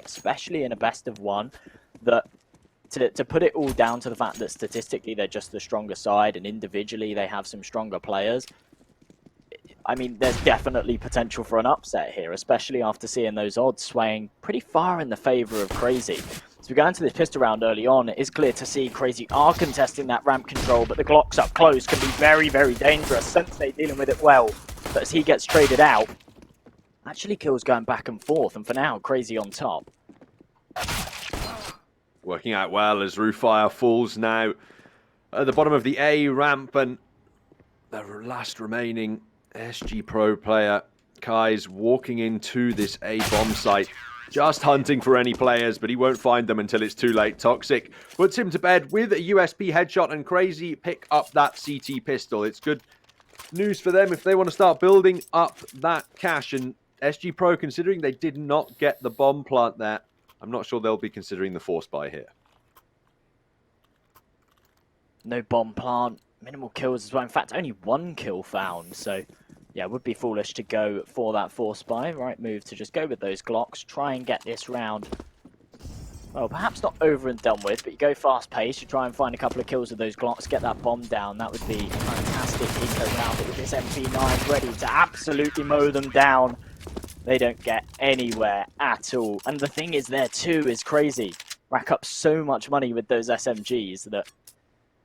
especially in a best of one, that to put it all down to the fact that statistically they're just the stronger side and individually they have some stronger players. I mean, there's definitely potential for an upset here, especially after seeing those odds swaying pretty far in the favor of Crazy. As we go into this pistol round early on, it is clear to see Crazy are contesting that ramp control, but the Glocks up close can be very, very dangerous. Sensei dealing with it well, but as he gets traded out, actually kills going back and forth, and for now, Crazy on top. Working out well as Roofire falls now at the bottom of the A ramp, and the last remaining SG.PRO player, Kai's walking into this A bomb site, just hunting for any players, but he won't find them until it's too late. Toxic puts him to bed with a USP headshot, and Crazy pick up that CT pistol. It's good news for them if they want to start building up that cash, and SG.PRO, considering they did not get the bomb plant there, I'm not sure they'll be considering the force buy here. No bomb plant, minimal kills as well. In fact, only one kill found, so yeah, it would be foolish to go for that force buy. Right move to just go with those Glocks, try and get this round, well, perhaps not over and done with, but you go fast pace, you try and find a couple of kills with those Glocks, get that bomb down. That would be a fantastic eco round, but with this MP9 ready to absolutely mow them down. They don't get anywhere at all. And the thing is there too is Crazy rack up so much money with those SMGs that,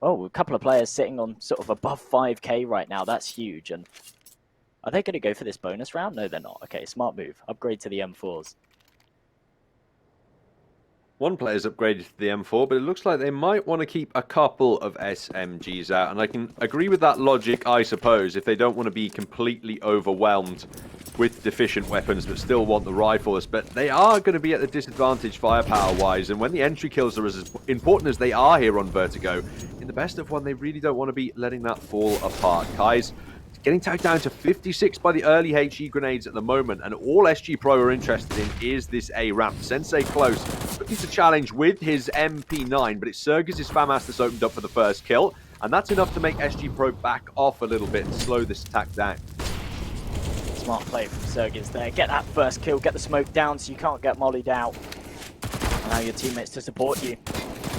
oh, a couple of players sitting on sort of above 5k right now. That's huge. And are they going to go for this bonus round? No, they're not. Okay, smart move. Upgrade to the M4s. One player's upgraded to the M4, but it looks like they might want to keep a couple of SMGs out. And I can agree with that logic, I suppose, if they don't want to be completely overwhelmed with deficient weapons, but still want the rifles. But they are going to be at a disadvantage firepower-wise. And when the entry kills are as important as they are here on Vertigo, in the best of one, they really don't want to be letting that fall apart. Kai's getting tagged down to 56 by the early HE grenades at the moment, and all SG.PRO are interested in is this A ramp. Sensei close, looking to challenge with his MP9, but it's Sergis' FAMAS that's opened up for the first kill, and that's enough to make SG.PRO back off a little bit and slow this attack down. Smart play from Sergis there. Get that first kill, get the smoke down so you can't get mollied out. Allow your teammates to support you.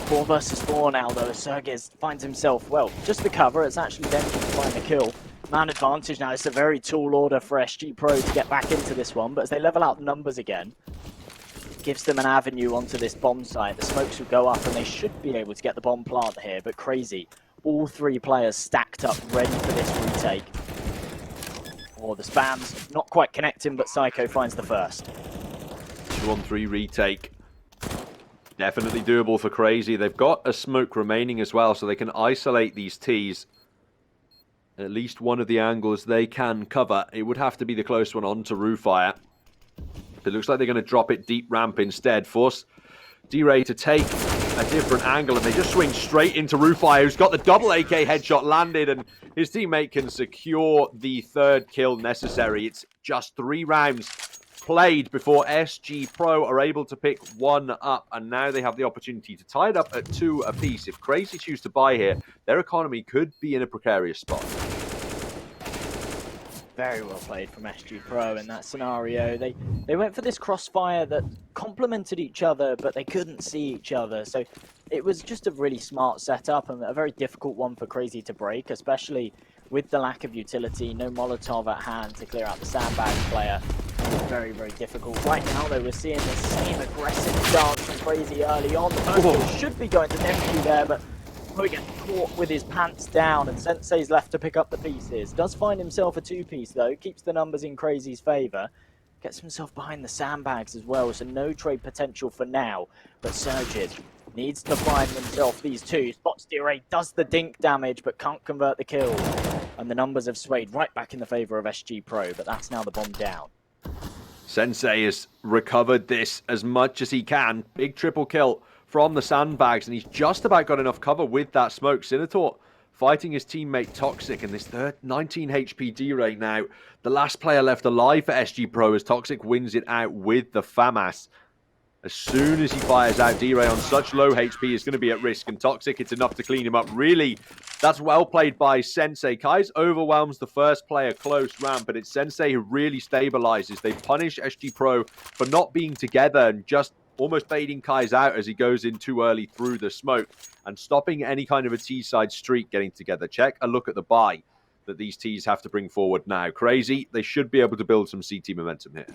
4 versus 4 now though, as Sergis finds himself, well, just the cover. It's actually them to find the kill. Man advantage now. It's a very tall order for SG.PRO to get back into this one, but as they level out numbers again, it gives them an avenue onto this bomb site. The smokes will go up and they should be able to get the bomb plant here, but Crazy, all 3 players stacked up ready for this retake. Or the spams not quite connecting, but Psycho finds the first. 2-on-3 retake. Definitely doable for Crazy. They've got a smoke remaining as well, so they can isolate these Ts. At least one of the angles they can cover. It would have to be the close one onto Roofire. It looks like they're going to drop it deep ramp instead. Force D-Ray to take a different angle, and they just swing straight into Roofire, who's got the double AK headshot landed, and his teammate can secure the 3rd kill necessary. It's just 3 rounds played before SG.PRO are able to pick 1 up, and now they have the opportunity to tie it up at 2 apiece. If Crazy choose to buy here, their economy could be in a precarious spot. Very well played from SG.PRO in that scenario. They went for this crossfire that complemented each other, but they couldn't see each other. So it was just a really smart setup and a very difficult one for Crazy to break, especially with the lack of utility. No Molotov at hand to clear out the sandbag player. Very, very difficult. Right now, though, we're seeing the same aggressive stance from Crazy early on. The first kill should be going to Nephew there, but we get caught with his pants down, and Sensei's left to pick up the pieces. Does find himself a 2-piece, though. Keeps the numbers in Crazy's favour. Gets himself behind the sandbags as well, so no trade potential for now. But Sergis needs to find himself these 2. Spots D-Ray, does the dink damage, but can't convert the kill. And the numbers have swayed right back in the favour of SG.PRO, but that's now the bomb down. Sensei has recovered this as much as he can. Big triple kill from the sandbags, and he's just about got enough cover with that smoke. Sinator fighting his teammate Toxic, and this 19 HP D-Ray now. The last player left alive for SG.PRO as Toxic wins it out with the FAMAS. As soon as he fires out, D-Ray on such low HP is going to be at risk, and Toxic, it's enough to clean him up. Really, that's well played by Sensei. Kai's overwhelms the first player close ramp, but it's Sensei who really stabilizes. They punish SG.PRO for not being together and just almost baiting Kai's out as he goes in too early through the smoke and stopping any kind of a T-side streak getting together. Check a look at the buy that these Ts have to bring forward now. Crazy, they should be able to build some CT momentum here.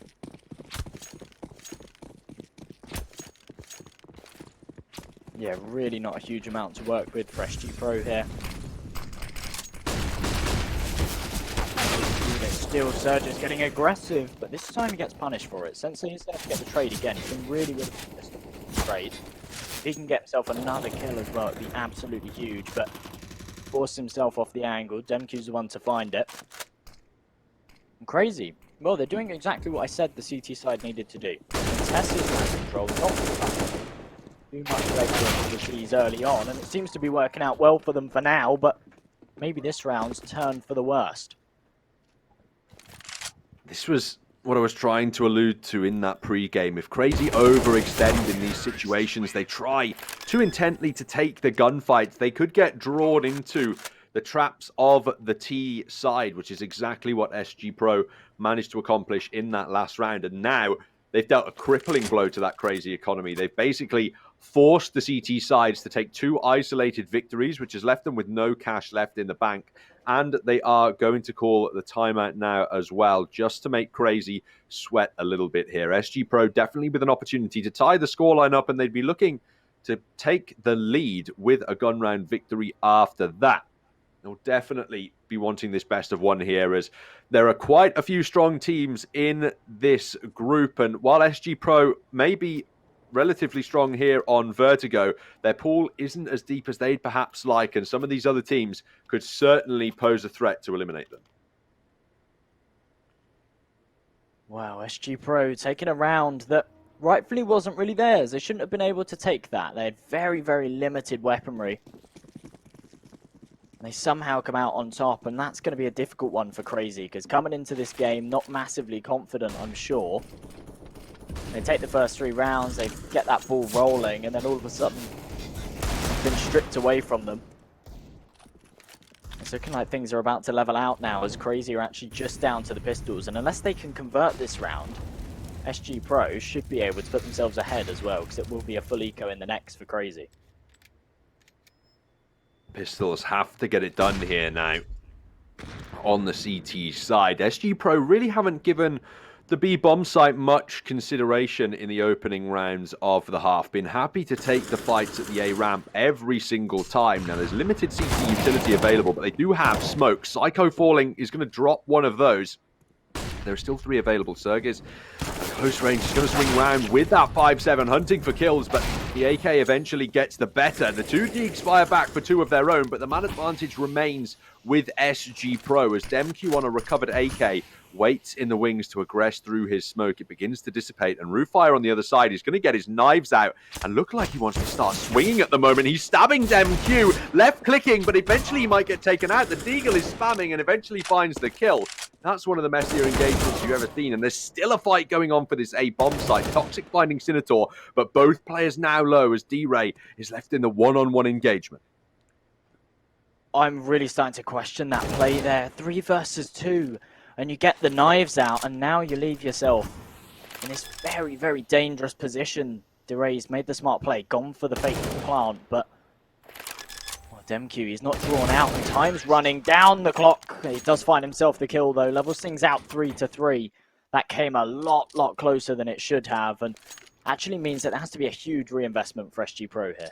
Yeah, really not a huge amount to work with for SG.PRO here. Still, Surge is getting aggressive, but this time he gets punished for it. Sensei is there to get the trade again. He's been really pissed off the trade. If he can get himself another kill as well, it'd be absolutely huge, but forced himself off the angle. Demq's the one to find it. And Crazy. Well, they're doing exactly what I said the CT side needed to do. Tess is in control, not too much later into the T's early on, and it seems to be working out well for them for now, but maybe this round's turned for the worst. This was what I was trying to allude to in that pre-game. If Crazy overextend in these situations, they try too intently to take the gunfights, they could get drawn into the traps of the T side, which is exactly what SG.PRO managed to accomplish in that last round. And now they've dealt a crippling blow to that Crazy economy. They've basically forced the CT sides to take 2 isolated victories, which has left them with no cash left in the bank. And they are going to call the timeout now as well, just to make Crazy sweat a little bit here. SG.PRO definitely with an opportunity to tie the scoreline up, and they'd be looking to take the lead with a gun round victory after that. They'll definitely be wanting this best of one here, as there are quite a few strong teams in this group. And while SG.PRO may be relatively strong here on Vertigo, their pool isn't as deep as they'd perhaps like, and some of these other teams could certainly pose a threat to eliminate them. Wow, SG.PRO taking a round that rightfully wasn't really theirs. They shouldn't have been able to take that. They had very, very limited weaponry. They somehow come out on top, and that's going to be a difficult one for Crazy, because coming into this game, not massively confident, I'm sure. They take the first 3 rounds, they get that ball rolling, and then all of a sudden, it's been stripped away from them. It's looking like things are about to level out now, as Crazy are actually just down to the pistols, and unless they can convert this round, SG.PRO should be able to put themselves ahead as well, because it will be a full eco in the next for Crazy. Pistols have to get it done here now on the CT side. SG.PRO really haven't given the B bomb site much consideration in the opening rounds of the half. Been happy to take the fights at the A ramp every single time. Now there's limited CT utility available, but they do have smoke. Psycho Falling is going to drop one of those. There are still 3 available. Sergis close range is going to swing round with that 5-7, hunting for kills, but the AK eventually gets the better. The 2 Deeks fire back for 2 of their own, but the man advantage remains with SG.PRO as Demq on a recovered AK waits in the wings to aggress through his smoke. It begins to dissipate, and Roofire on the other side is going to get his knives out and look like he wants to start swinging at the moment. He's stabbing Demq, left clicking, but eventually he might get taken out. The Deagle is spamming and eventually finds the kill. That's one of the messier engagements you've ever seen, and there's still a fight going on for this A bomb site. Toxic finding Sinator, but both players now low as D-Ray is left in the one-on-one engagement. I'm really starting to question that play there. 3 versus 2, and you get the knives out, and now you leave yourself in this very, very dangerous position. D-Ray's made the smart play, gone for the fatal plant, but Demq, he's not drawn out, and time's running down the clock. He does find himself the kill, though. Levels things out 3-3. That came a lot closer than it should have, and actually means that there has to be a huge reinvestment for SG.PRO here.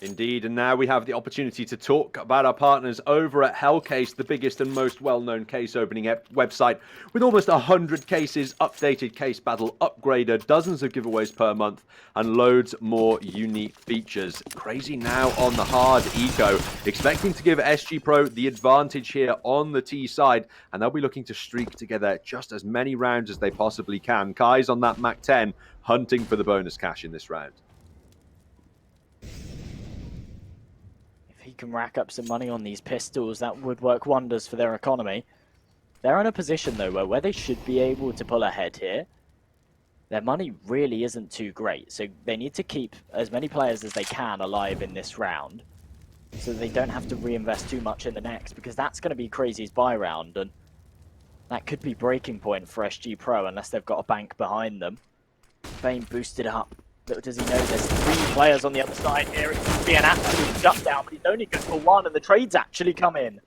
Indeed, and now we have the opportunity to talk about our partners over at Hellcase, the biggest and most well-known case opening website, with almost 100 cases, updated case battle upgrader, dozens of giveaways per month, and loads more unique features. Crazy now on the hard eco, expecting to give SG.PRO the advantage here on the T side, and they'll be looking to streak together just as many rounds as they possibly can. Kai's on that Mac 10, hunting for the bonus cash in this round. He can rack up some money on these pistols, that would work wonders for their economy. They're in a position, though, where they should be able to pull ahead here. Their money really isn't too great, so they need to keep as many players as they can alive in this round, so they don't have to reinvest too much in the next, because that's going to be Crazy's buy round, and that could be breaking point for SG.PRO unless they've got a bank behind them. Vayne boosted up Little does he know there's 3 players on the other side here. It could be an absolute shutdown, but he's only good for 1, and the trades actually come in.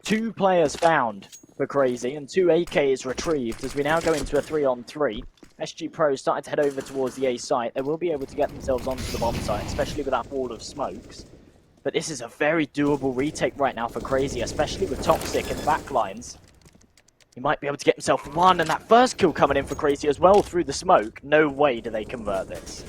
2 players found for Crazy, and 2 AKs retrieved as we now go into a 3-on-3. SG.PRO started to head over towards the A site. They will be able to get themselves onto the bomb site, especially with that wall of smokes. But this is a very doable retake right now for Crazy, especially with Toxic and backlines. He might be able to get himself 1, and that first kill coming in for Crazy as well through the smoke. No way do they convert this.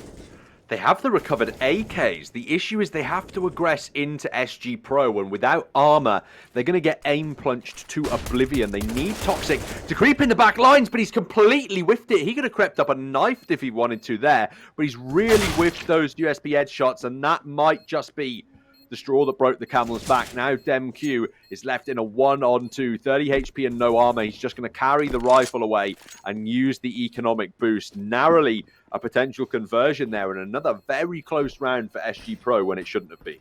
They have the recovered AKs. The issue is they have to aggress into SG.PRO, and without armor, they're going to get aim plunged to oblivion. They need Toxic to creep in the back lines, but he's completely whiffed it. He could have crept up and knifed if he wanted to there, but he's really whiffed those USP headshots, and that might just be the straw that broke the camel's back. Now DemQ is left in a 1-on-2, 30 HP and no armor. He's just going to carry the rifle away and use the economic boost. Narrowly a potential conversion there, and another very close round for SG.PRO when it shouldn't have been.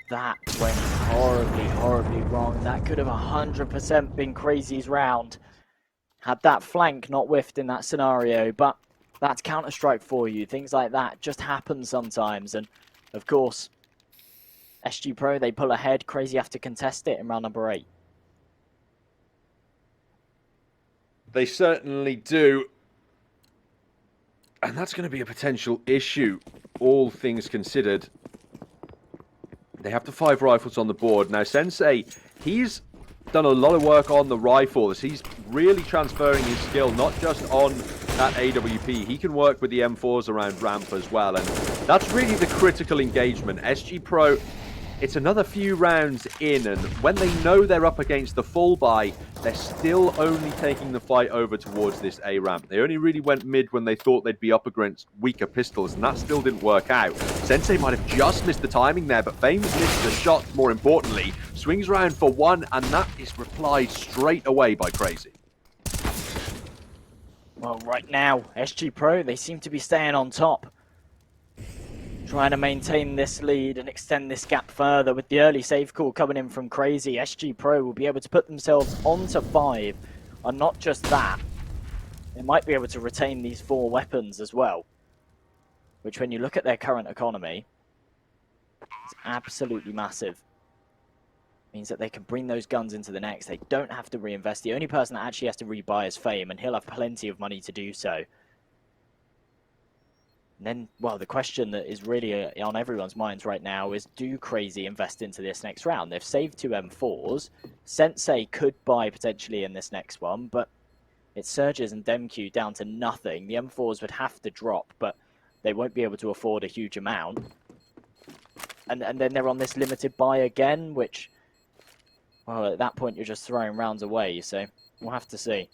That went horribly, horribly wrong. That could have 100% been Crazy's round. Had that flank not whiffed in that scenario, but that's Counter-Strike for you. Things like that just happen sometimes, and of course, SG.PRO, they pull ahead. Crazy have to contest it in round number 8. They certainly do. And that's going to be a potential issue, all things considered. They have the 5 rifles on the board. Now, Sensei, he's done a lot of work on the rifles. He's really transferring his skill, not just on that AWP. He can work with the M4s around ramp as well, and that's really the critical engagement. SG.PRO, it's another few rounds in, and when they know they're up against the full buy, they're still only taking the fight over towards this A ramp. They only really went mid when they thought they'd be up against weaker pistols, and that still didn't work out. Sensei might have just missed the timing there, but Fames missed the shot, more importantly. Swings around for 1, and that is replied straight away by Crazy. Well, right now, SG.PRO, they seem to be staying on top. Trying to maintain this lead and extend this gap further. With the early save call coming in from Crazy, SG.PRO will be able to put themselves onto 5. And not just that, they might be able to retain these 4 weapons as well. Which, when you look at their current economy, is absolutely massive. Means that they can bring those guns into the next. They don't have to reinvest. The only person that actually has to rebuy is Fame, and he'll have plenty of money to do so. And then, well, the question that is really on everyone's minds right now is, do Crazy invest into this next round? They've saved 2 M4s. Sensei could buy potentially in this next one, but it's Surges and DemQ down to nothing. The M4s would have to drop, but they won't be able to afford a huge amount. And then they're on this limited buy again, which, well, at that point you're just throwing rounds away, so we'll have to see.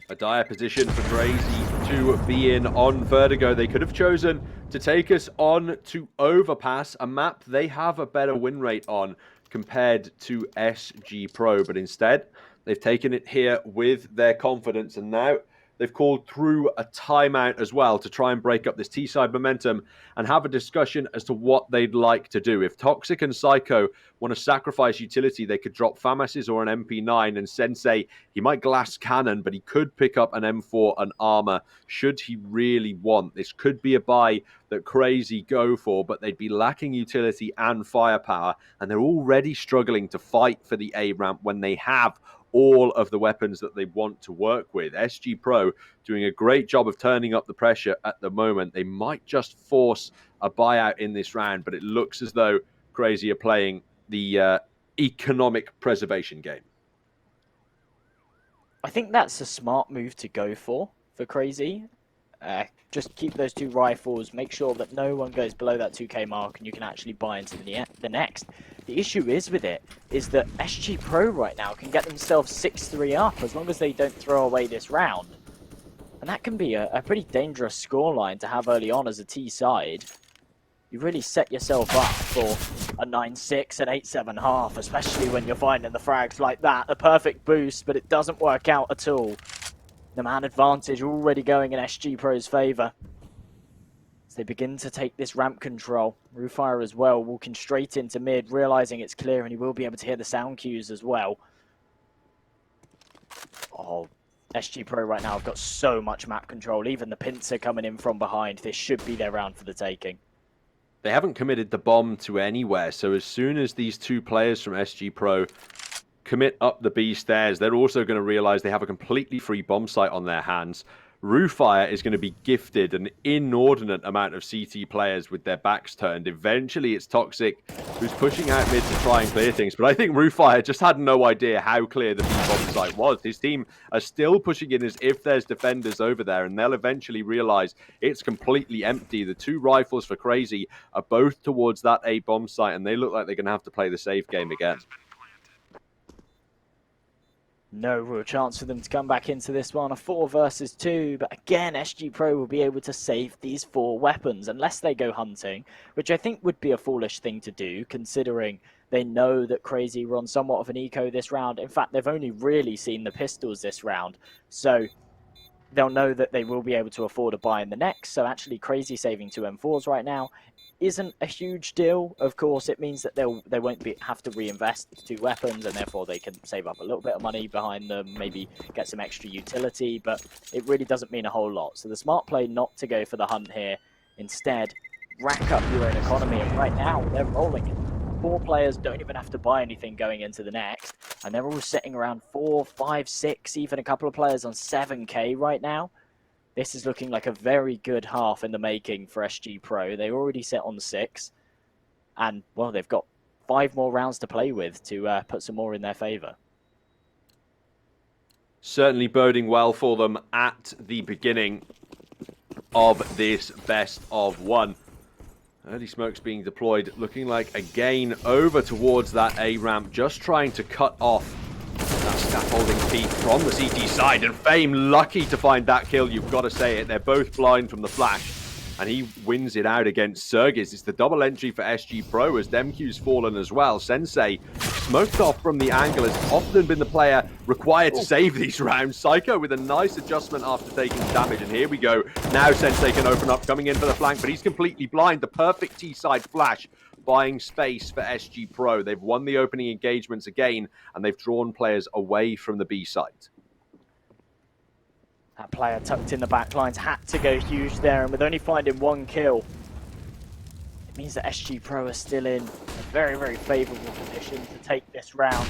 A dire position for Crazy to be in on Vertigo. They could have chosen to take us on to Overpass, a map they have a better win rate on compared to SG.PRO, but instead they've taken it here with their confidence, and now they've called through a timeout as well to try and break up this T-side momentum and have a discussion as to what they'd like to do. If Toxic and Psycho want to sacrifice utility, they could drop FAMASes or an MP9, and Sensei, he might glass cannon, but he could pick up an M4 and armor should he really want. This could be a buy that Crazy go for, but they'd be lacking utility and firepower, and they're already struggling to fight for the A ramp when they have all of the weapons that they want to work with. SG.PRO doing a great job of turning up the pressure at the moment. They might just force a buyout in this round, but it looks as though Crazy are playing the economic preservation game. I think that's a smart move to go for Crazy. Just keep those 2 rifles, make sure that no one goes below that 2k mark, and you can actually buy into the next. The issue is with it is that SG.PRO right now can get themselves 6-3 up as long as they don't throw away this round. And that can be a pretty dangerous scoreline to have early on as a T side. You really set yourself up for a 9-6 and 8-7 half, especially when you're finding the frags like that. A perfect boost, but it doesn't work out at all. The man advantage already going in SG.PRO's favour. As they begin to take this ramp control. Roofire as well, walking straight into mid, realising it's clear, and he will be able to hear the sound cues as well. Oh, SG.PRO right now have got so much map control. Even the pincer coming in from behind. This should be their round for the taking. They haven't committed the bomb to anywhere, so as soon as these two players from SG.PRO commit up the B stairs, they're also going to realize they have a completely free bomb site on their hands. Roofire is going to be gifted an inordinate amount of CT players with their backs turned. Eventually, it's Toxic who's pushing out mid to try and clear things. But I think Roofire just had no idea how clear the B bomb site was. His team are still pushing in as if there's defenders over there, and they'll eventually realize it's completely empty. The two rifles for Crazy are both towards that A bomb site, and they look like they're going to have to play the safe game again. No real chance for them to come back into this one. A 4 versus 2, but again, SG.PRO will be able to save these 4 weapons unless they go hunting, which I think would be a foolish thing to do, considering they know that Crazy were on somewhat of an eco this round. In fact, they've only really seen the pistols this round, so they'll know that they will be able to afford a buy in the next. So actually, Crazy saving 2 M4s right now isn't a huge deal. Of course, it means that they won't have to reinvest 2 weapons, and therefore they can save up a little bit of money behind them, maybe get some extra utility, but it really doesn't mean a whole lot. So the smart play not to go for the hunt here. Instead, rack up your own economy, and right now they're rolling. 4 players don't even have to buy anything going into the next, and they're all sitting around 4, 5, 6, even a couple of players on 7k right now. This is looking like a very good half in the making for SG.PRO. They already sit on 6. And, well, they've got 5 more rounds to play with to put some more in their favour. Certainly boding well for them at the beginning of this best of 1. Early smokes being deployed, looking like again over towards that A ramp, just trying to cut off that scaffolding peak from the CT side, and Fame lucky to find that kill, you've got to say it. They're both blind from the flash, and he wins it out against Sergis. It's the double entry for SG.PRO as Demq's fallen as well. Sensei smoked off from the angle, has often been the player required to save these rounds. Psycho with a nice adjustment after taking damage, and here we go. Now Sensei can open up, coming in for the flank, but he's completely blind. The perfect T-side flash, buying space for SG.PRO. They've won the opening engagements again, and they've drawn players away from the B site. That player tucked in the back lines had to go huge there, and with only finding 1 kill, it means that SG.PRO are still in a very, very favourable position to take this round.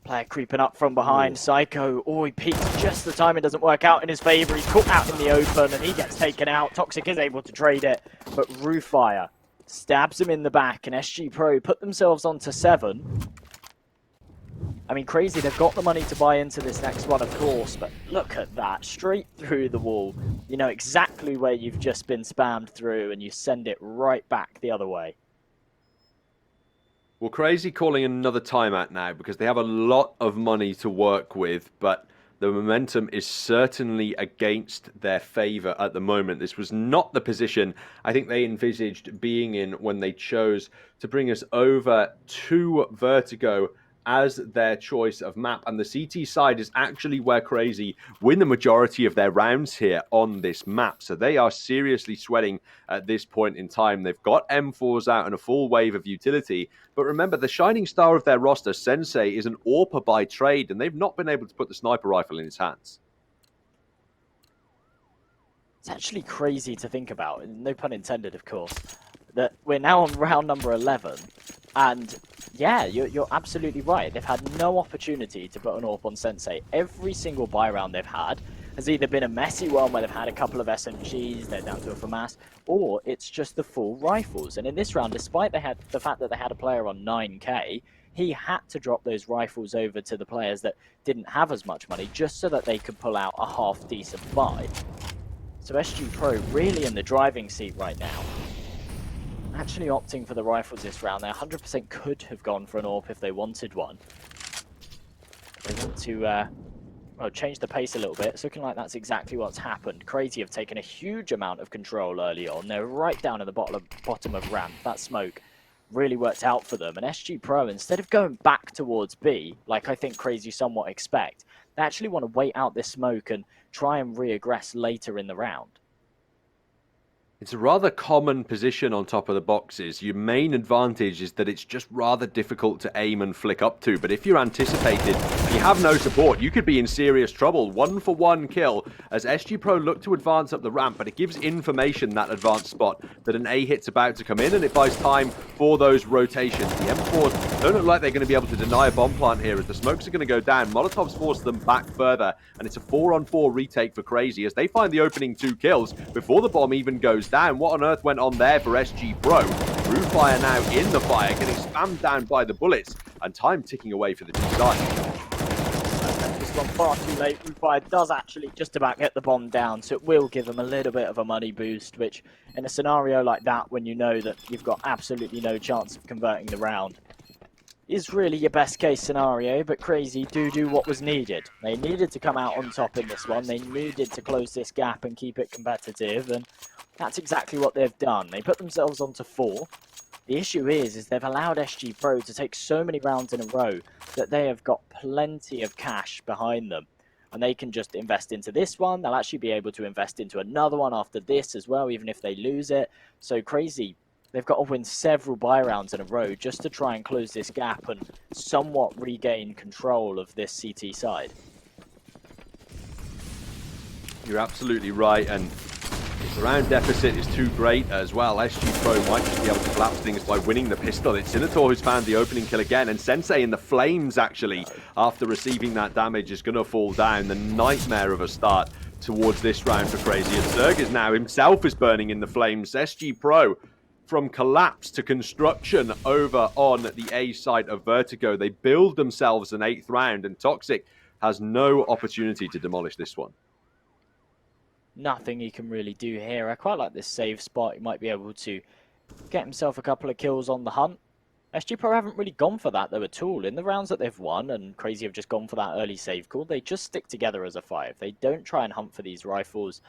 Player creeping up from behind. Psycho, he peeks just the time it doesn't work out in his favour. He's caught out in the open, and he gets taken out. Toxic is able to trade it, but Roofire stabs him in the back, and SG.PRO put themselves onto 7. I mean, Crazy, they've got the money to buy into this next one, of course, but look at that, straight through the wall. You know exactly where you've just been spammed through, and you send it right back the other way. Well, Crazy calling another timeout now because they have a lot of money to work with, but the momentum is certainly against their favour at the moment. This was not the position I think they envisaged being in when they chose to bring us over to Vertigo as their choice of map. And the CT side is actually where Crazy win the majority of their rounds here on this map. So they are seriously sweating at this point in time. They've got M4s out and a full wave of utility. But remember, the shining star of their roster, Sensei, is an AWPer by trade, and they've not been able to put the sniper rifle in his hands. It's actually crazy to think about, no pun intended, of course, that we're now on round number 11, and yeah, you're absolutely right. They've had no opportunity to put an AWP on Sensei. Every single buy round they've had has either been a messy one where they've had a couple of SMGs, they're down to a FAMAS, or it's just the full rifles. And in this round, despite the fact that they had a player on 9k, he had to drop those rifles over to the players that didn't have as much money just so that they could pull out a half-decent buy. So SG.PRO really in the driving seat right now. Actually opting for the rifles this round. They 100% could have gone for an AWP if they wanted one. They want to change the pace a little bit. It's looking like that's exactly what's happened. Crazy have taken a huge amount of control early on. They're right down at the bottom of ramp. That smoke really worked out for them. And SG.PRO, instead of going back towards B, like I think Crazy somewhat expect, they actually want to wait out this smoke and try and re-aggress later in the round. It's a rather common position on top of the boxes. Your main advantage is that it's just rather difficult to aim and flick up to. But if you're anticipated and you have no support, you could be in serious trouble. 1-for-1 kill as SG.PRO look to advance up the ramp, but it gives information, that advanced spot, that an A hit's about to come in, and it buys time for those rotations. The M4s don't look like they're going to be able to deny a bomb plant here as the smokes are going to go down. Molotovs force them back further, and it's a 4-on-4 retake for Crazy as they find the opening 2 kills before the bomb even goes down. What on earth went on there for SG.PRO? Rufire now in the fire, getting spammed down by the bullets, and time ticking away for the team side. This one far too late. Rufire does actually just about get the bomb down, so it will give them a little bit of a money boost, which in a scenario like that, when you know that you've got absolutely no chance of converting the round, is really your best case scenario. But Crazy do what was needed. They needed to come out on top in this one. They needed to close this gap and keep it competitive, and that's exactly what they've done. They put themselves onto 4. The issue is they've allowed SG.PRO to take so many rounds in a row that they have got plenty of cash behind them. And they can just invest into this one. They'll actually be able to invest into another one after this as well, even if they lose it. So Crazy, they've got to win several buy rounds in a row just to try and close this gap and somewhat regain control of this CT side. You're absolutely right, and the round deficit is too great as well. SG.PRO might just be able to collapse things by winning the pistol. It's Sinator who's found the opening kill again, and Sensei in the flames, actually, after receiving that damage, is going to fall down. The nightmare of a start towards this round for Crazy. And Zerg now himself is burning in the flames. SG.PRO, from collapse to construction over on the A side of Vertigo. They build themselves an 8th round, and Toxic has no opportunity to demolish this one. Nothing he can really do here. I quite like this save spot. He might be able to get himself a couple of kills on the hunt. SG.PRO haven't really gone for that though at all. In the rounds that they've won, and Crazy have just gone for that early save call, they just stick together as a 5. They don't try and hunt for these rifles.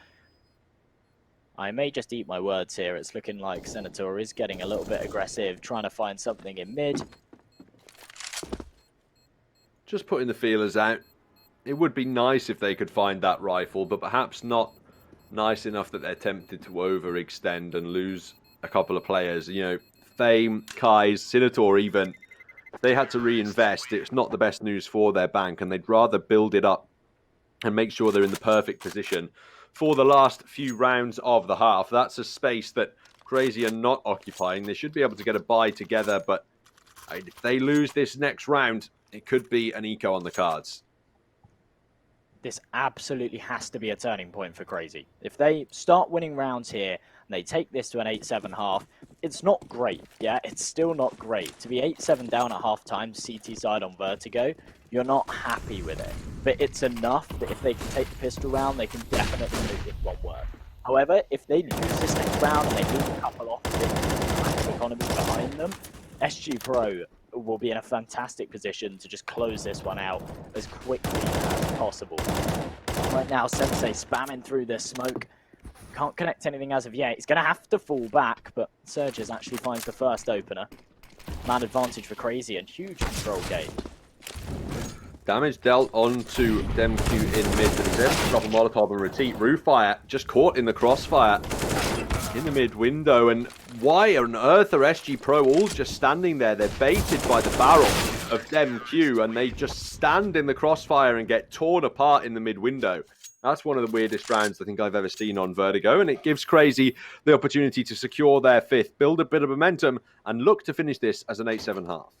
I may just eat my words here. It's looking like Senator is getting a little bit aggressive, trying to find something in mid. Just putting the feelers out. It would be nice if they could find that rifle, but perhaps not nice enough that they're tempted to overextend and lose a couple of players. You know, Fame, Kai's, Sinator even, they had to reinvest. It's not the best news for their bank, and they'd rather build it up and make sure they're in the perfect position for the last few rounds of the half. That's a space that Crazy are not occupying. They should be able to get a buy together, but if they lose this next round, it could be an eco on the cards. This absolutely has to be a turning point for Crazy. If they start winning rounds here and they take this to an 8-7 half, it's not great, yeah? It's still not great. To be 8-7 down at half-time, CT side on Vertigo, you're not happy with it. But it's enough that if they can take the pistol round, they can definitely make this one work. However, if they lose this next round and they lose a couple off the economy behind them, SG.PRO will be in a fantastic position to just close this one out as quickly as possible. Right now, Sensei spamming through this smoke. Can't connect anything as of yet. He's going to have to fall back, but Surges actually finds the first opener. Man advantage for Crazy and huge control gain. Damage dealt onto DemQ in mid, but he's able to drop a Molotov and retreat. Rufire just caught in the crossfire in the mid window, and why on earth are SG.PRO all just standing there? They're baited by the barrel of DemQ, and they just stand in the crossfire and get torn apart in the mid window. That's one of the weirdest rounds I think I've ever seen on Vertigo, and it gives Crazy the opportunity to secure their 5th, build a bit of momentum, and look to finish this as an 8-7 half.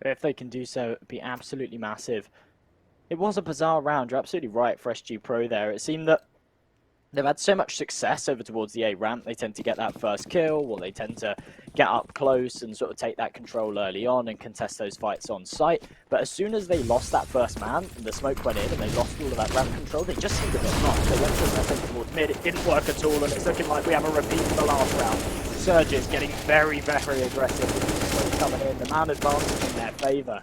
If they can do so, it would be absolutely massive. It was a bizarre round. You're absolutely right for SG.PRO there. It seemed that they've had so much success over towards the A ramp. They tend to get that first kill, or they tend to get up close and sort of take that control early on and contest those fights on site. But as soon as they lost that first man, and the smoke went in and they lost all of that ramp control, they just seemed a bit lost. They went for towards mid, it didn't work at all, and it's looking like we have a repeat of the last round. Surges getting very, very aggressive with the smoke coming in. The man advantage in their favour.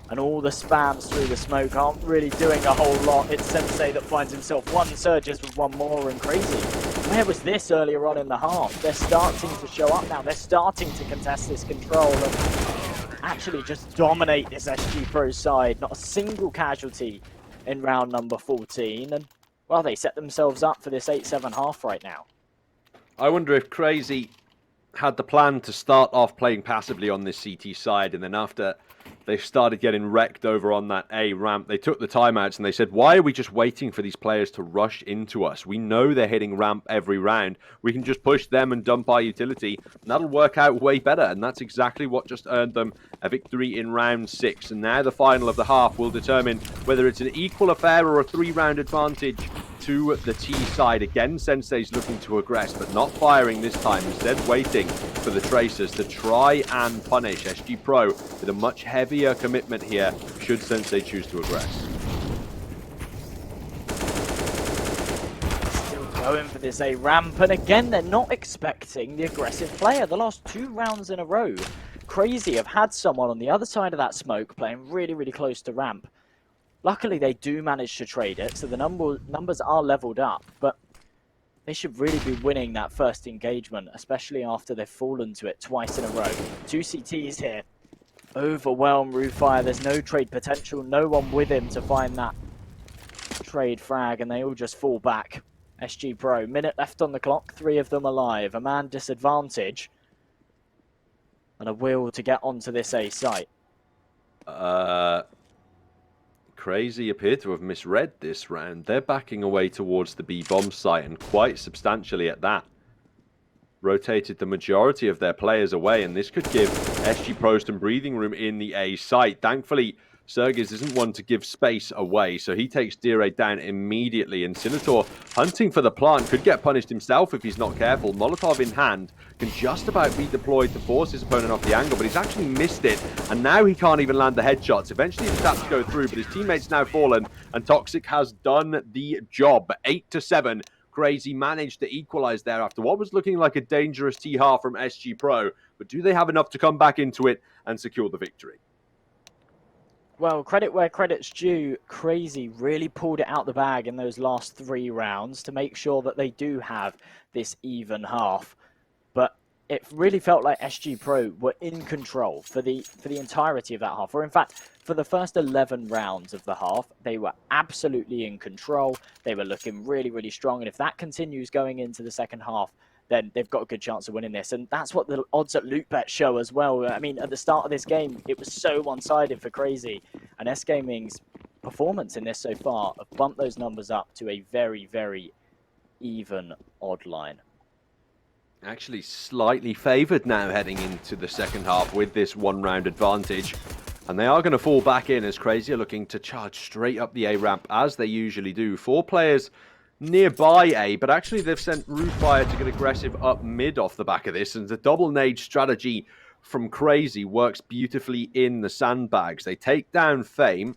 And all the spams through the smoke aren't really doing a whole lot. It's Sensei that finds himself one Surges with one more, and Crazy. Where was this earlier on in the half? They're starting to show up now. They're starting to contest this control and actually just dominate this SG.PRO side. Not a single casualty in round number 14. And well, they set themselves up for this 8-7 half right now. I wonder if Crazy had the plan to start off playing passively on this CT side, and then after they started getting wrecked over on that A ramp, they took the timeouts and they said, why are we just waiting for these players to rush into us? We know they're hitting ramp every round. We can just push them and dump our utility, and that'll work out way better. And that's exactly what just earned them a victory in round 6. And now the final of the half will determine whether it's an equal affair or a 3-round advantage to the T side. Again, Sensei's looking to aggress, but not firing this time. Instead, waiting for the Tracers to try and punish SG.PRO with a much heavier commitment here, should Sensei choose to aggress. Still going for this A ramp, and again, they're not expecting the aggressive player. The last 2 rounds in a row, Crazy have had someone on the other side of that smoke playing really, really close to ramp. Luckily, they do manage to trade it, so the numbers are leveled up, but they should really be winning that first engagement, especially after they've fallen to it twice in a row. 2 CTs here. Overwhelm Rufire. There's no trade potential, no one with him to find that trade frag, and they all just fall back. SG.PRO, minute left on the clock, 3 of them alive, a man disadvantage, and a will to get onto this A site. Crazy appear to have misread this round. They're backing away towards the B bomb site, and quite substantially at that. Rotated the majority of their players away, and this could give SG.PRO some breathing room in the A site. Thankfully, Sergiz isn't one to give space away, so he takes Dire down immediately, and Sinator, hunting for the plant, could get punished himself if he's not careful. Molotov in hand, can just about be deployed to force his opponent off the angle, but he's actually missed it, and now he can't even land the headshots. Eventually his stats go through, but his teammate's now fallen, and Toxic has done the job. 8-7. Crazy managed to equalize there after what was looking like a dangerous T-half from SG.PRO, but do they have enough to come back into it and secure the victory? Well, credit where credit's due. Crazy really pulled it out the bag in those last 3 rounds to make sure that they do have this even half. But it really felt like SG.PRO were in control for the entirety of that half. Or in fact, for the first 11 rounds of the half, they were absolutely in control. They were looking really, really strong. And if that continues going into the second half, then they've got a good chance of winning this. And that's what the odds at Lootbet show as well. I mean, at the start of this game, it was so one-sided for Crazy. And S-Gaming's performance in this so far have bumped those numbers up to a very, very even odd line. Actually slightly favoured now heading into the second half with this 1-round advantage. And they are going to fall back in as Crazy are looking to charge straight up the A ramp as they usually do. 4 players nearby A, but actually they've sent Rufire to get aggressive up mid off the back of this, and the double nade strategy from Crazy works beautifully in the sandbags. They take down Fame,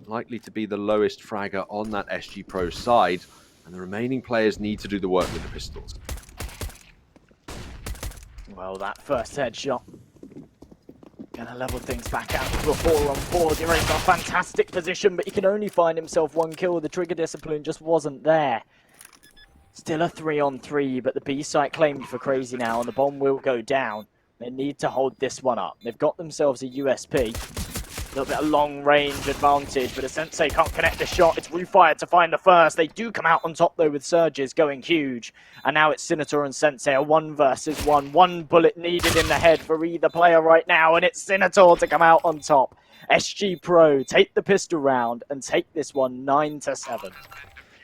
likely to be the lowest fragger on that SG.PRO side, and the remaining players need to do the work with the pistols. Well, that first headshot gonna level things back out to a 4-on-4. Dire's got a fantastic position, but he can only find himself 1 kill. The trigger discipline just wasn't there. Still a 3-on-3, but the B site claimed for Crazy now, and the bomb will go down. They need to hold this one up. They've got themselves a USP. A little bit of long-range advantage, but a Sensei can't connect the shot. It's Rufire to find the first. They do come out on top, though, with Surges going huge. And now it's Sinator and Sensei, a 1 versus 1. 1 bullet needed in the head for either player right now, and it's Sinator to come out on top. SG.PRO take the pistol round and take this one 9-7.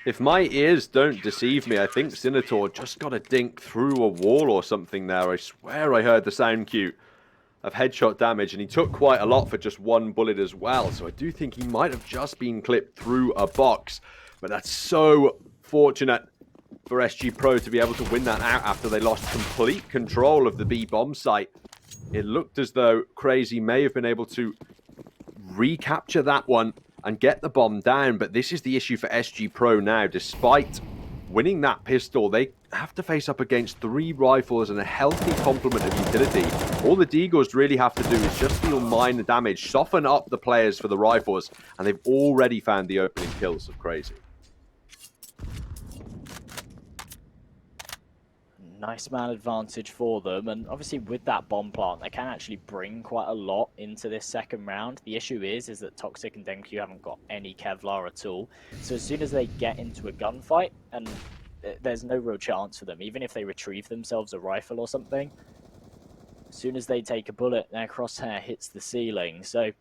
If my ears don't deceive me, I think Sinator just got a dink through a wall or something there. I swear I heard the sound cue of headshot damage, and he took quite a lot for just 1 bullet as well, so I do think he might have just been clipped through a box, but that's so fortunate for SG.PRO to be able to win that out after they lost complete control of the B bomb site. It looked as though Crazy may have been able to recapture that one and get the bomb down, but this is the issue for SG.PRO now. Despite winning that pistol, they have to face up against 3 rifles and a healthy complement of utility. All the Deagles really have to do is just deal minor damage, soften up the players for the rifles, and they've already found the opening kills of Crazy. Nice man advantage for them, and obviously with that bomb plant, they can actually bring quite a lot into this second round. The issue is that Toxic and DenQ haven't got any Kevlar at all, so as soon as they get into a gunfight, and there's no real chance for them, even if they retrieve themselves a rifle or something, as soon as they take a bullet, their crosshair hits the ceiling. So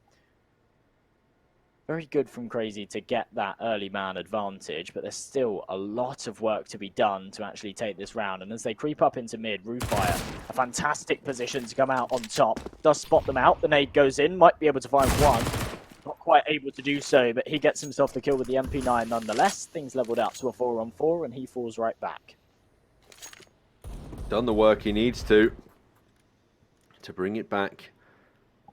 very good from Crazy to get that early man advantage, but there's still a lot of work to be done to actually take this round. And as they creep up into mid, Roofire, a fantastic position to come out on top. Does spot them out, the nade goes in, might be able to find one. Not quite able to do so, but he gets himself the kill with the MP9 nonetheless. Things leveled out to a 4-on-4, and he falls right back. Done the work he needs to bring it back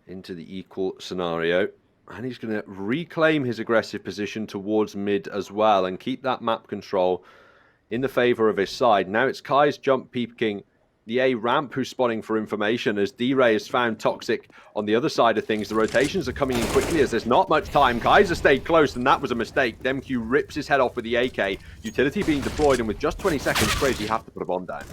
into the equal scenario. And he's going to reclaim his aggressive position towards mid as well and keep that map control in the favor of his side. Now it's Kai's jump peeking the A ramp, who's spotting for information as D-Ray has found Toxic on the other side of things. The rotations are coming in quickly as there's not much time. Kai's stayed close, and that was a mistake. DemQ rips his head off with the AK. Utility being deployed, and with just 20 seconds, Crazy have to put a bomb down.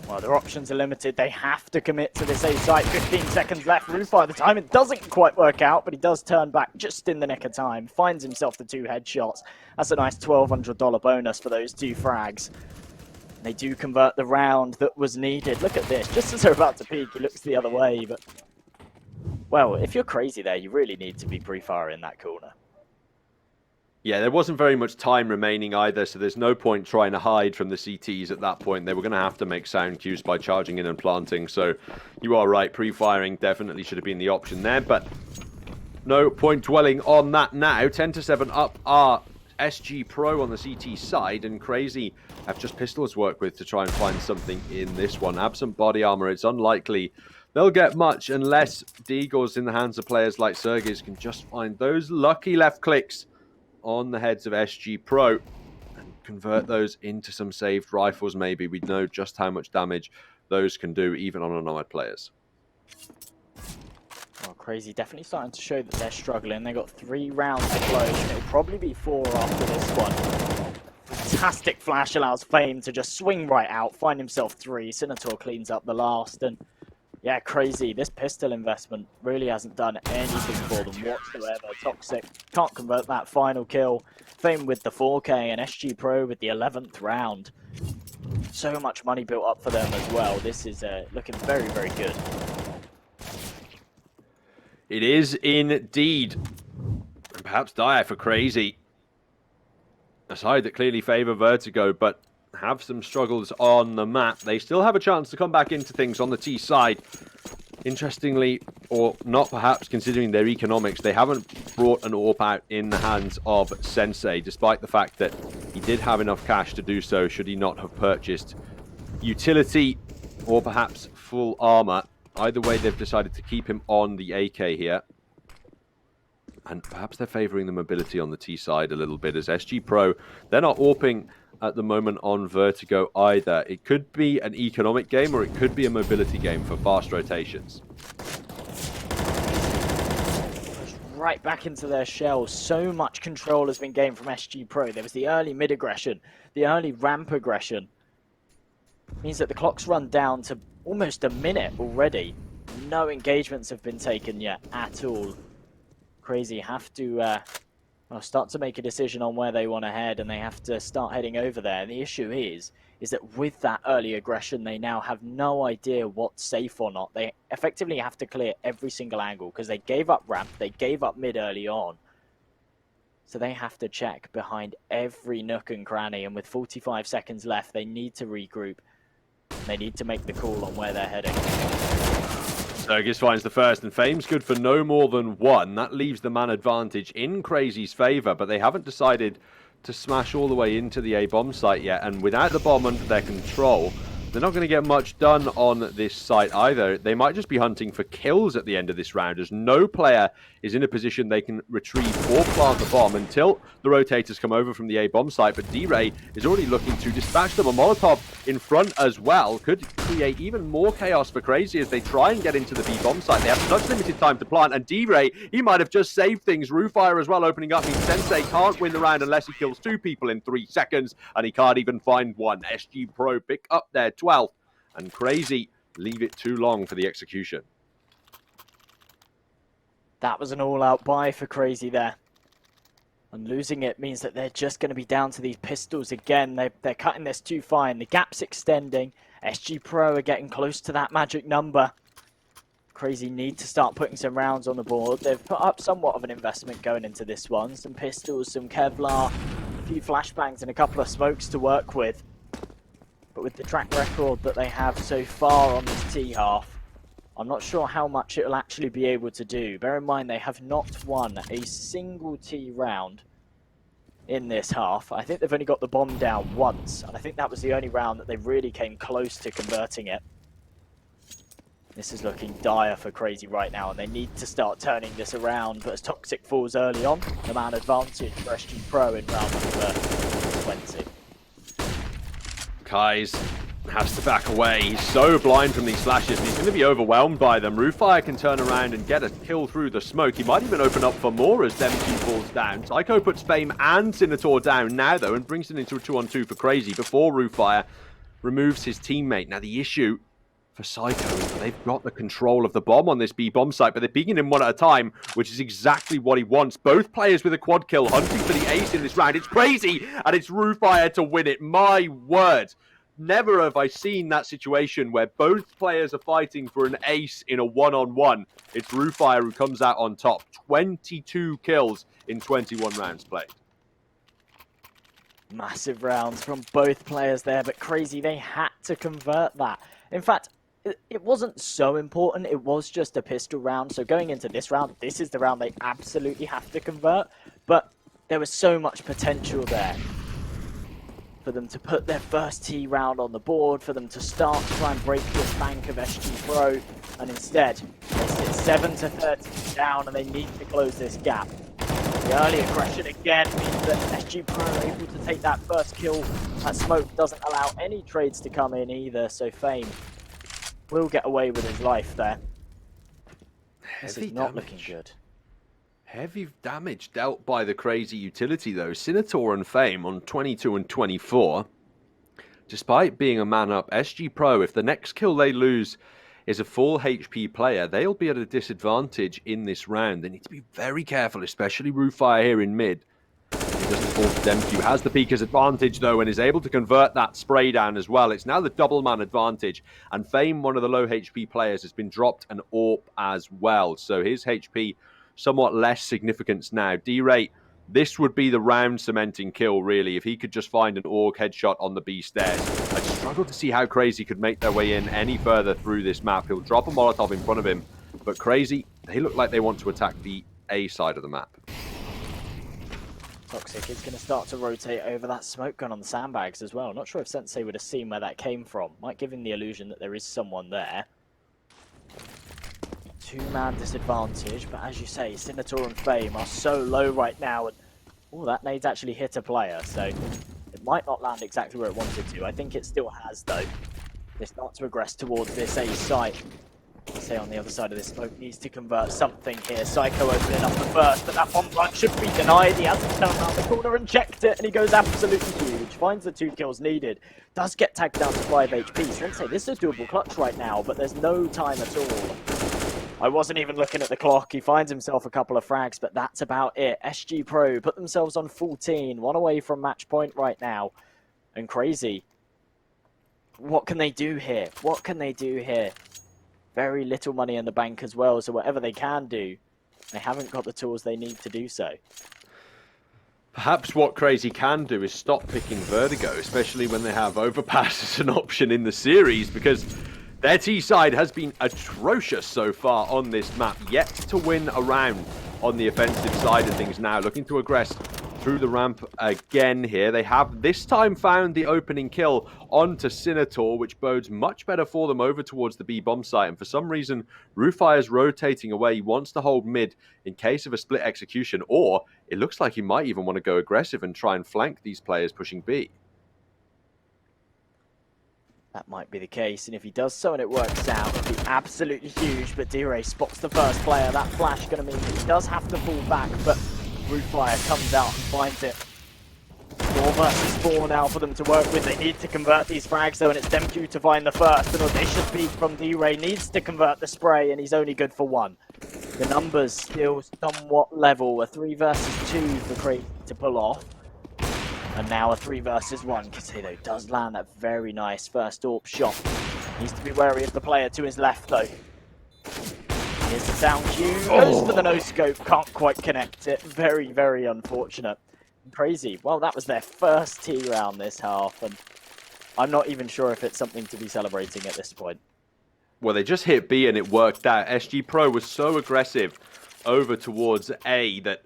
Well, their options are limited. They have to commit to this A site. 15 seconds left. Roofire, the time it doesn't quite work out, but he does turn back just in the nick of time. Finds himself the 2 headshots. That's a nice $1,200 bonus for those 2 frags. They do convert the round that was needed. Look at this. Just as they're about to peek, he looks the other way. But, well, if you're Crazy there, you really need to be pre-fire in that corner. Yeah, there wasn't very much time remaining either, so there's no point trying to hide from the CTs at that point. They were going to have to make sound cues by charging in and planting, so you are right, pre-firing definitely should have been the option there, but no point dwelling on that now. 10-7 up are SG.PRO on the CT side, and Crazy have just pistols to work with to try and find something in this one. Absent body armor, it's unlikely they'll get much unless Deagles in the hands of players like Sergis can just find those lucky left clicks on the heads of SG.PRO and convert those into some saved rifles maybe. We know just how much damage those can do even on unarmored players. Well, Crazy definitely starting to show that they're struggling. They got 3 rounds to close. It'll probably be 4 after this one. Fantastic flash allows Fame to just swing right out, find himself 3. Senator cleans up the last, and yeah, Crazy, this pistol investment really hasn't done anything for them whatsoever. Toxic can't convert that final kill. Fame with the 4K and SG.PRO with the 11th round. So much money built up for them as well. This is looking very, very good. It is indeed. And perhaps dire for Crazy. A side that clearly favour Vertigo, but have some struggles on the map. They still have a chance to come back into things on the T side. Interestingly, or not perhaps, considering their economics, they haven't brought an AWP out in the hands of Sensei, despite the fact that he did have enough cash to do so should he not have purchased utility or perhaps full armor. Either way, they've decided to keep him on the AK here. And perhaps they're favouring the mobility on the T side a little bit as SG.PRO, they're not AWPing at the moment on Vertigo either. It could be an economic game or it could be a mobility game for fast rotations. Right back into their shell. So much control has been gained from SG.PRO. There was the early mid aggression, the early ramp aggression. Means that the clock's run down to almost a minute already. No engagements have been taken yet at all. Crazy have to start to make a decision on where they want to head, and they have to start heading over there. And the issue is that with that early aggression, they now have no idea what's safe or not. They effectively have to clear every single angle because they gave up ramp, they gave up mid early on. So they have to check behind every nook and cranny, and with 45 seconds left, they need to regroup. They need to make the call on where they're heading. Sergis finds the first, and Fame's good for no more than 1. That leaves the man advantage in Crazy's favour, but they haven't decided to smash all the way into the A-bomb site yet, and without the bomb under their control, They're not going to get much done on this site either. They might just be hunting for kills at the end of this round, as no player is in a position they can retrieve or plant the bomb until the rotators come over from the A bomb site. But D-Ray is already looking to dispatch them. A Molotov in front as well could create even more chaos for Crazy as they try and get into the B bomb site. They have such limited time to plant, and D-Ray, he might have just saved things. Roofire as well opening up means Sensei can't win the round unless he kills 2 people in 3 seconds, and he can't even find one. SG.PRO pick up their 12th, and Crazy leave it too long for the execution. That was an all-out buy for Crazy there. And losing it means that they're just going to be down to these pistols again. They're cutting this too fine. The gap's extending. SG.PRO are getting close to that magic number. Crazy need to start putting some rounds on the board. They've put up somewhat of an investment going into this one. Some pistols, some Kevlar, a few flashbangs and a couple of smokes to work with. But with the track record that they have so far on this T half, I'm not sure how much it'll actually be able to do. Bear in mind they have not won a single T round in this half. I think they've only got the bomb down once, and I think that was the only round that they really came close to converting it. This is looking dire for Crazy right now, and they need to start turning this around. But as Toxic falls early on, the man advantage for SG.PRO in round number 20. Kais has to back away. He's so blind from these flashes, and he's going to be overwhelmed by them. Roofire can turn around and get a kill through the smoke. He might even open up for more as Dem2 falls down. Psycho puts Fame and Sinator down now, though, and brings it into a 2-on-2 for Crazy before Roofire removes his teammate. Now, the issue for Psycho is that they've got the control of the bomb on this B bomb site, but they're peeking him one at a time, which is exactly what he wants. Both players with a quad kill hunting for the ace in this round. It's Crazy, and it's Roofire to win it. My word. Never have I seen that situation where both players are fighting for an ace in a one-on-one. It's Roofire who comes out on top. 22 kills in 21 rounds played. Massive rounds from both players there, but Crazy, they had to convert that. In fact, it wasn't so important. It was just a pistol round. So going into this round, this is the round they absolutely have to convert. But there was so much potential there for them to put their first T round on the board, for them to start to try and break this bank of SG.PRO, and instead, they sit 7-13 down, and they need to close this gap. The early aggression again means that SG.PRO are able to take that first kill. That smoke doesn't allow any trades to come in either, so Fame will get away with his life there. This is not looking good. Heavy damage dealt by the Crazy utility, though. Sinator and Fame on 22 and 24. Despite being a man up, SG.PRO, if the next kill they lose is a full HP player, they'll be at a disadvantage in this round. They need to be very careful, especially Roofire here in mid. He doesn't fall to Dem2. Has the Peeker's advantage, though, and is able to convert that spray down as well. It's now the double man advantage. And Fame, one of the low HP players, has been dropped an AWP as well. So his HP somewhat less significance now. D-Ray, this would be the round cementing kill, really, if he could just find an AUG headshot on the B stairs. I'd struggle to see how Crazy could make their way in any further through this map. He'll drop a Molotov in front of him, but Crazy, they look like they want to attack the A side of the map. Toxic is going to start to rotate over that smoke gun on the sandbags as well. Not sure if Sensei would have seen where that came from. Might give him the illusion that there is someone there. Two-man disadvantage, but as you say, Sinator and Fame are so low right now, and that nade's actually hit a player, so it might not land exactly where it wanted to. I think it still has, though. They start to progress towards this A site. Say on the other side of this smoke needs to convert something here. Psycho opening up the first, but that bomb run should be denied. He has to turn around the corner and checked it, and he goes absolutely huge. Finds the 2 kills needed. Does get tagged down to 5 HP. Sensei, this is a doable clutch right now, but there's no time at all. I wasn't even looking at the clock. He finds himself a couple of frags, but that's about it. SG.PRO put themselves on 14, one away from match point right now. And Crazy, what can they do here? What can they do here? Very little money in the bank as well, so whatever they can do, they haven't got the tools they need to do so. Perhaps what Crazy can do is stop picking Vertigo, especially when they have Overpass as an option in the series, because their T side has been atrocious so far on this map, yet to win a round on the offensive side of things now. Looking to aggress through the ramp again here. They have this time found the opening kill onto Sinator, which bodes much better for them over towards the B bomb site. And for some reason, Rufai is rotating away. He wants to hold mid in case of a split execution, or it looks like he might even want to go aggressive and try and flank these players pushing B. That might be the case, and if he does so and it works out, it'd be absolutely huge. But D-Ray spots the first player. That flash going to mean that he does have to fall back, but Rootfire comes out and finds it. 4 versus 4 now for them to work with. They need to convert these frags though, and it's DemQ to find the first. An audacious peek from D-Ray, needs to convert the spray, and he's only good for 1. The numbers still somewhat level. A 3 versus 2 for Crazy to pull off. And now a 3 versus 1. Kasedo does land that very nice first AWP shot. Needs to be wary of the player to his left though. Here's the sound cue. Goes for the no-scope. Can't quite connect it. Very, very unfortunate. Crazy. Well, that was their first T round this half. And I'm not even sure if it's something to be celebrating at this point. Well, they just hit B and it worked out. SG.PRO was so aggressive over towards A that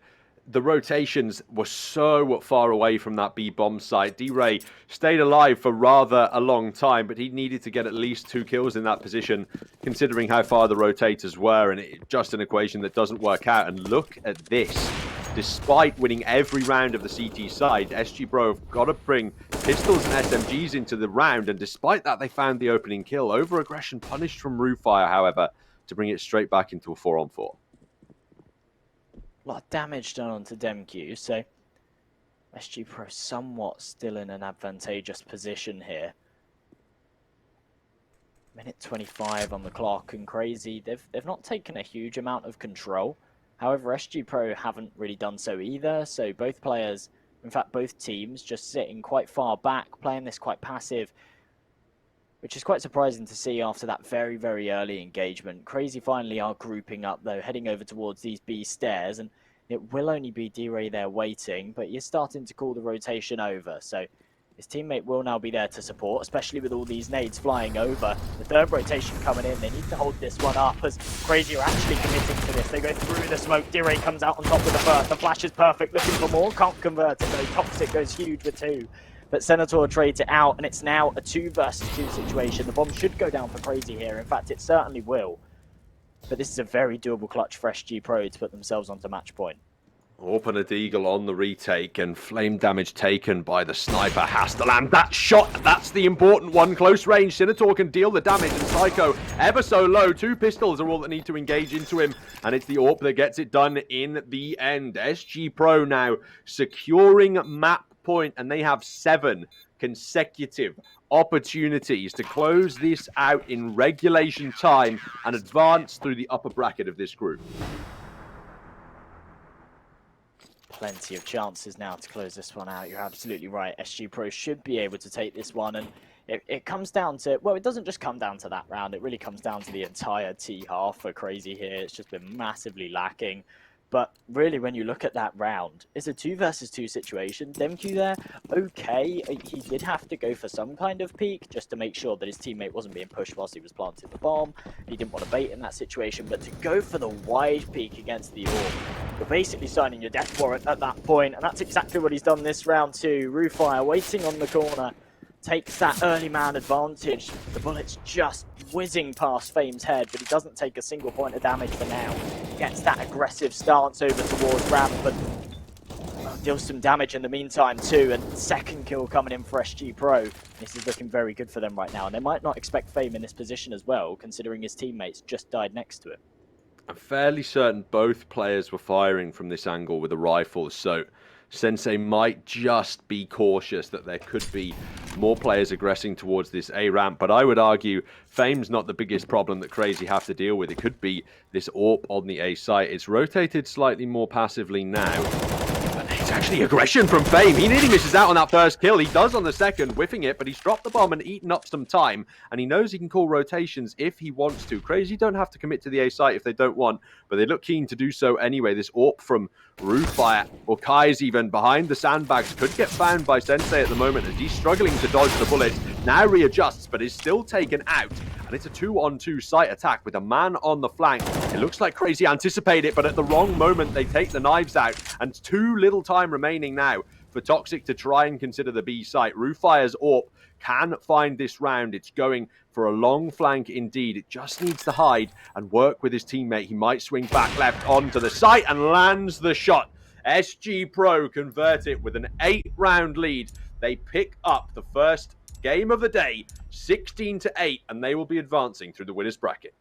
the rotations were so far away from that B bomb site. D-Ray stayed alive for rather a long time, but he needed to get at least 2 kills in that position, considering how far the rotators were, and just an equation that doesn't work out. And look at this. Despite winning every round of the CT side, SG.PRO have got to bring pistols and SMGs into the round, and despite that, they found the opening kill. Over-aggression punished from Roofire, however, to bring it straight back into a 4-on-4. A lot of damage done onto DemQ, so SG.PRO somewhat still in an advantageous position here. Minute 25 on the clock, and Crazy, they've not taken a huge amount of control. However, SG.PRO haven't really done so either, so both players, in fact both teams, just sitting quite far back, playing this quite passive, which is quite surprising to see after that very, very early engagement. Crazy finally are grouping up though, heading over towards these B stairs, and it will only be D-Ray there waiting, but you're starting to call the rotation over, so his teammate will now be there to support, especially with all these nades flying over. The third rotation coming in, they need to hold this one up as Crazy are actually committing to this. They go through the smoke, D-Ray comes out on top with the first, the flash is perfect, looking for more, can't convert it though, Toxic goes huge with 2. But Senator trades it out, and it's now a 2 versus 2 situation. The bomb should go down for Crazy here, in fact it certainly will. But this is a very doable clutch for SG.PRO to put themselves onto match point. Open a Deagle on the retake, and flame damage taken by the sniper has to land that shot. That's the important one. Close range. Sinator can deal the damage, and Psycho ever so low. 2 pistols are all that need to engage into him, and it's the AWP that gets it done in the end. SG.PRO now securing map point, and they have 7 consecutive opportunities to close this out in regulation time and advance through the upper bracket of this group. Plenty of chances now to close this one out. You're absolutely right. SG.PRO should be able to take this one, and it comes down to, well, it doesn't just come down to that round. It really comes down to the entire T half for Crazy here. It's just been massively lacking. But really, when you look at that round, it's a 2 versus 2 situation. DemQ there, okay, he did have to go for some kind of peek just to make sure that his teammate wasn't being pushed whilst he was planting the bomb. He didn't want to bait in that situation, but to go for the wide peek against the AWP, you're basically signing your death warrant at that point, and that's exactly what he's done this round too. Roofire waiting on the corner, takes that early man advantage. The bullet's just whizzing past Fame's head, but he doesn't take a single point of damage for now. Gets that aggressive stance over towards ramp, but deals some damage in the meantime too, and second kill coming in for SG.PRO. This is looking very good for them right now, and they might not expect Fame in this position as well, considering his teammates just died next to him. I'm fairly certain both players were firing from this angle with the rifles, so Sensei might just be cautious that there could be more players aggressing towards this A ramp, but I would argue Fame's not the biggest problem that Crazy have to deal with. It could be this AWP on the A site. It's rotated slightly more passively now. It's actually aggression from Fame. He nearly misses out on that first kill. He does on the second, whiffing it, but he's dropped the bomb and eaten up some time, and he knows he can call rotations if he wants to. Crazy don't have to commit to the A site if they don't want, but they look keen to do so anyway. This AWP from Roofire, or Kai's even, behind the sandbags, could get found by Sensei at the moment as he's struggling to dodge the bullets. Now readjusts, but is still taken out. and it's a 2-on-2 site attack with a man on the flank. It looks like Crazy anticipate it, but at the wrong moment, they take the knives out, and too little time remaining now for Toxic to try and consider the B site. Rooffire's AWP can find this round. It's going for a long flank indeed. It just needs to hide and work with his teammate. He might swing back left onto the site and lands the shot. SG.PRO convert it with an 8-round lead. They pick up the first game of the day, 16-8, and they will be advancing through the winners bracket.